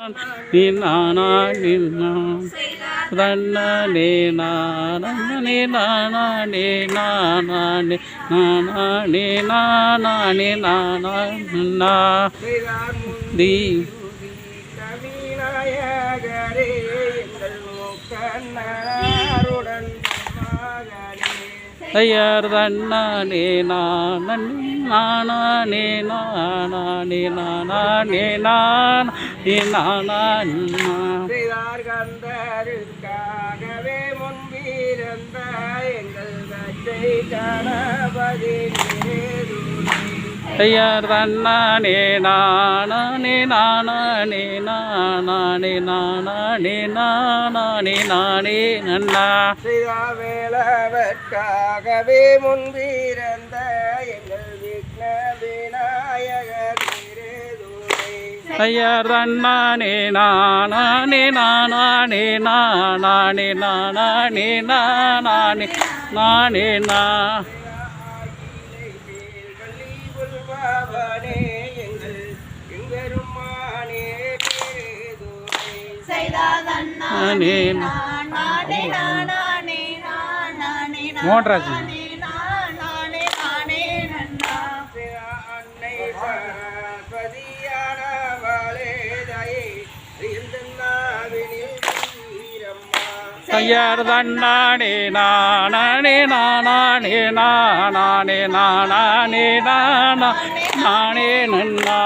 நீ நானா நின்னா தன்ன நே நானே நானா நே நானா நே நானா நே நானா நே நானா நன்னா தி கவிநாயகரே எங்கள் முக்கண்ணருடன் ஐயர் தன்னானே நானே நானே நானே நானே நானே நானே கந்தருக்காகவே முன்பிருந்த எங்கள் கச்சை கணபதி ஐயர் தன்னானே நானே நானே நானே நானே நானே நானே நன்னா வேளவற்காகவே முன்பிருந்த எங்கள் விக்ன விநாயகர் ஐயர் தன்னானே நானே நானே நானே நானே நானே நானே நா மோட்ராஜ் ஐயர் தன்னானே நானே நானே நானே நானே நானே நன்னா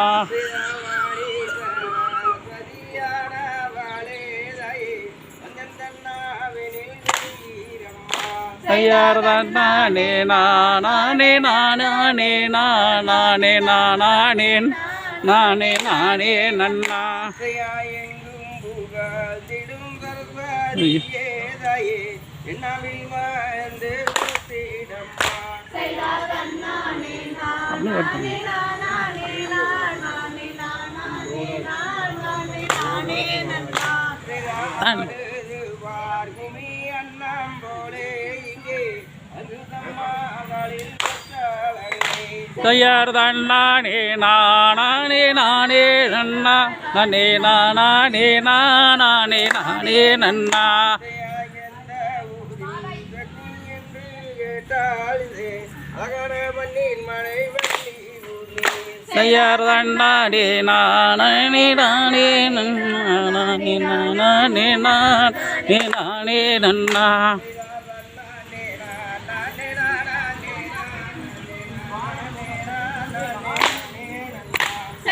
ஐயர் தன்னானே நானே நானே நானே நானே நானே நானே நன்னா ஐயர் தன்னானே நானே நானே நன்னா நன்னே நானே நானே நானே நன்னா ஐயர் தன்னானே நானே நானே நானே நானே நானே நன்னா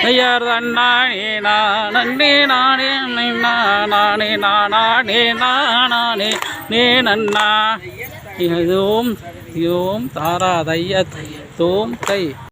ஐயர் தன்னானே நானே நானே நானே நானே நானே நே நன்னா ஓம் ஓம் தாரா தைய தோம் தை